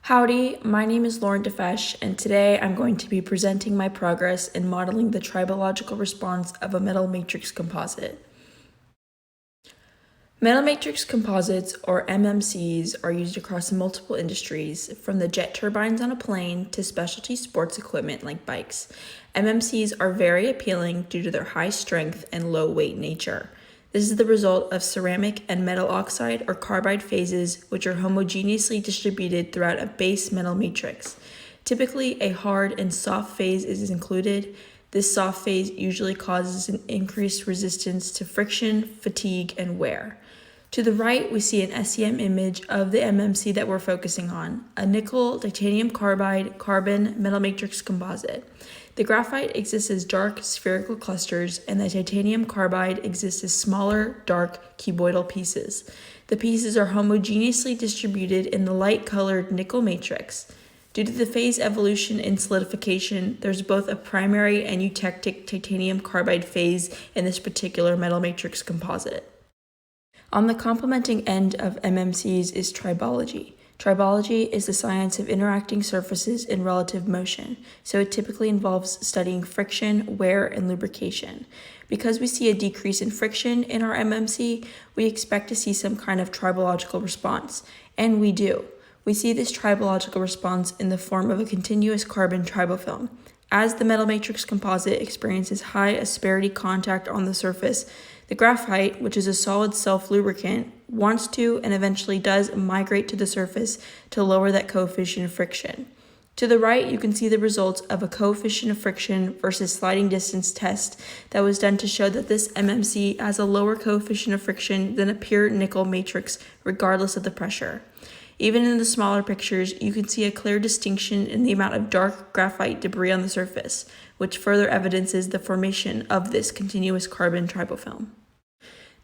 Howdy, my name is Defesche, and today I'm going to be presenting my progress in modeling the tribological response of a metal matrix composite. Metal matrix composites, or MMCs, are used across multiple industries, from the jet turbines on a plane to specialty sports equipment like bikes. MMCs are very appealing due to their high strength and low weight nature. This is the result of ceramic and metal oxide or carbide phases, which are homogeneously distributed throughout a base metal matrix. Typically, a hard and soft phase is included. This soft phase usually causes an increased resistance to friction, fatigue, and wear. To the right, we see an SEM image of the MMC that we're focusing on, a nickel titanium carbide carbon metal matrix composite. The graphite exists as dark spherical clusters, and the titanium carbide exists as smaller, dark cuboidal pieces. The pieces are homogeneously distributed in the light-colored nickel matrix. Due to the phase evolution in solidification, there's both a primary and eutectic titanium carbide phase in this particular metal matrix composite. On the complementing end of MMCs is tribology. Tribology is the science of interacting surfaces in relative motion, so it typically involves studying friction, wear, and lubrication. Because we see a decrease in friction in our MMC, we expect to see some kind of tribological response, and we do. We see this tribological response in the form of a continuous carbon tribofilm. As the metal matrix composite experiences high asperity contact on the surface, the graphite, which is a solid self-lubricant, wants to and eventually does migrate to the surface to lower that coefficient of friction. To the right, you can see the results of a coefficient of friction versus sliding distance test that was done to show that this MMC has a lower coefficient of friction than a pure nickel matrix, regardless of the pressure. Even in the smaller pictures, you can see a clear distinction in the amount of dark graphite debris on the surface, which further evidences the formation of this continuous carbon tribofilm.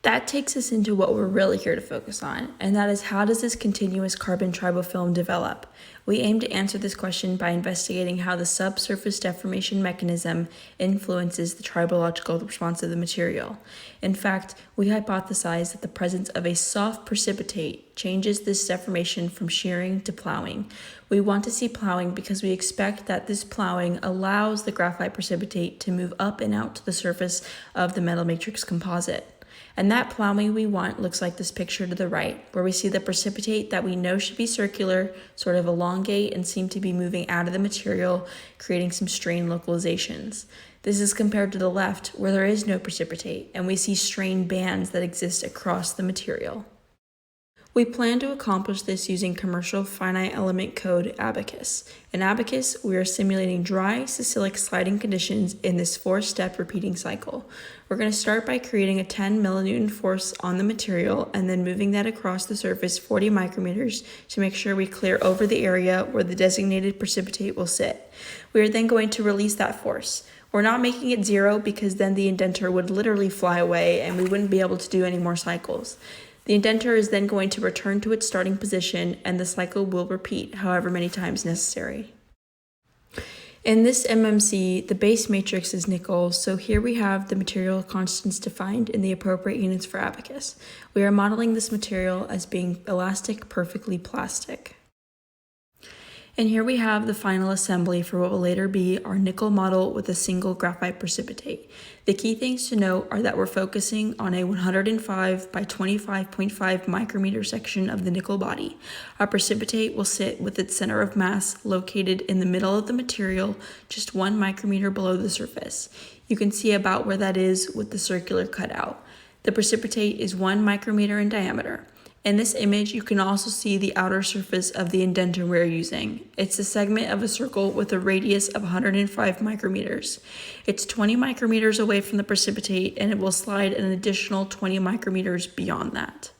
That takes us into what we're really here to focus on, and that is, how does this continuous carbon tribofilm develop? We aim to answer this question by investigating how the subsurface deformation mechanism influences the tribological response of the material. In fact, we hypothesize that the presence of a soft precipitate changes this deformation from shearing to plowing. We want to see plowing because we expect that this plowing allows the graphite precipitate to move up and out to the surface of the metal matrix composite. And that plowing we want looks like this picture to the right, where we see the precipitate that we know should be circular sort of elongate and seem to be moving out of the material, creating some strain localizations. This is compared to the left, where there is no precipitate, and we see strain bands that exist across the material. We plan to accomplish this using commercial finite element code Abacus. In Abacus, we are simulating dry, sicilic sliding conditions in this 4-step repeating cycle. We're going to start by creating a 10 millinewton force on the material and then moving that across the surface 40 micrometers to make sure we clear over the area where the designated precipitate will sit. We are then going to release that force. We're not making it 0 because then the indenter would literally fly away and we wouldn't be able to do any more cycles. The indenter is then going to return to its starting position, and the cycle will repeat however many times necessary. In this MMC, the base matrix is nickel, so here we have the material constants defined in the appropriate units for Abacus. We are modeling this material as being elastic, perfectly plastic. And here we have the final assembly for what will later be our nickel model with a single graphite precipitate. The key things to note are that we're focusing on a 105 by 25.5 micrometer section of the nickel body. Our precipitate will sit with its center of mass located in the middle of the material, just 1 micrometer below the surface. You can see about where that is with the circular cutout. The precipitate is 1 micrometer in diameter. In this image, you can also see the outer surface of the indenter we're using. It's a segment of a circle with a radius of 105 micrometers. It's 20 micrometers away from the precipitate, and it will slide an additional 20 micrometers beyond that.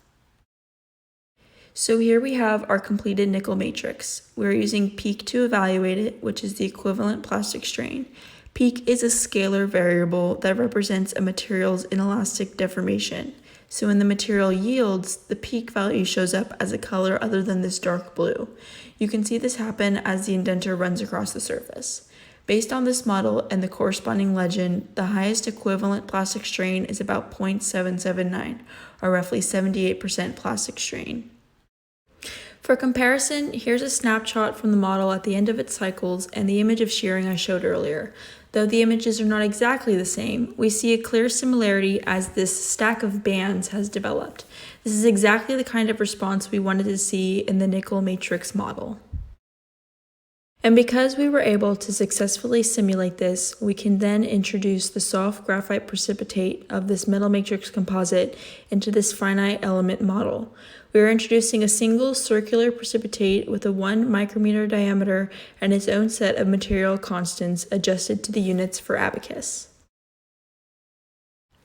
So here we have our completed nickel matrix. We're using peak to evaluate it, which is the equivalent plastic strain. Peak is a scalar variable that represents a material's inelastic deformation. So when the material yields, the peak value shows up as a color other than this dark blue. You can see this happen as the indenter runs across the surface. Based on this model and the corresponding legend, the highest equivalent plastic strain is about 0.779, or roughly 78% plastic strain. For comparison, here's a snapshot from the model at the end of its cycles and the image of shearing I showed earlier. Though the images are not exactly the same, we see a clear similarity as this stack of bands has developed. This is exactly the kind of response we wanted to see in the nickel matrix model. And because we were able to successfully simulate this, we can then introduce the soft graphite precipitate of this metal matrix composite into this finite element model. We are introducing a single circular precipitate with a 1 micrometer diameter and its own set of material constants adjusted to the units for abacus.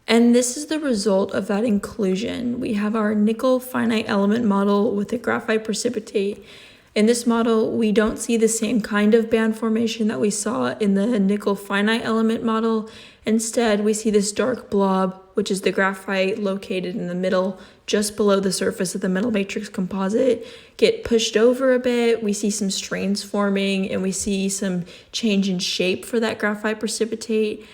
And this is the result of that inclusion. We have our nickel finite element model with a graphite precipitate. In this model, we don't see the same kind of band formation that we saw in the nickel finite element model. Instead, we see this dark blob, which is the graphite located in the middle, just below the surface of the metal matrix composite, get pushed over a bit. We see some strains forming, and we see some change in shape for that graphite precipitate.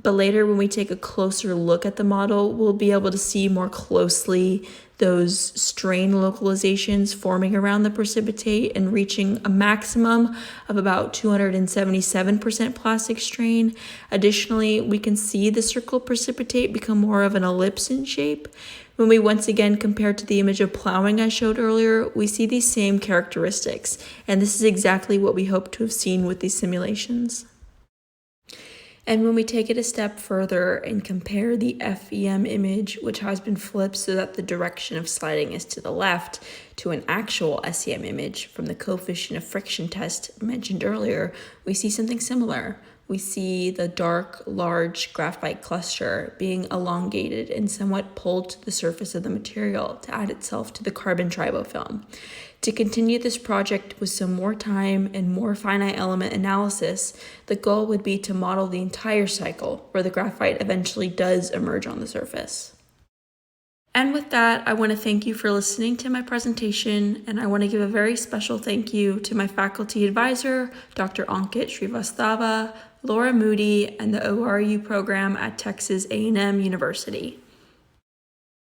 But later, when we take a closer look at the model, we'll be able to see more closely those strain localizations forming around the precipitate and reaching a maximum of about 277% plastic strain. Additionally, we can see the circle precipitate become more of an ellipse in shape. When we once again compare to the image of plowing I showed earlier, we see these same characteristics, and this is exactly what we hope to have seen with these simulations. And when we take it a step further and compare the FEM image, which has been flipped so that the direction of sliding is to the left, to an actual SEM image from the coefficient of friction test mentioned earlier, we see something similar. We see the dark, large graphite cluster being elongated and somewhat pulled to the surface of the material to add itself to the carbon tribofilm. To continue this project with some more time and more finite element analysis, the goal would be to model the entire cycle where the graphite eventually does emerge on the surface. And with that, I want to thank you for listening to my presentation, and I want to give a very special thank you to my faculty advisor, Dr. Ankit Srivastava, Laura Moody, and the O-REU program at Texas A&M University.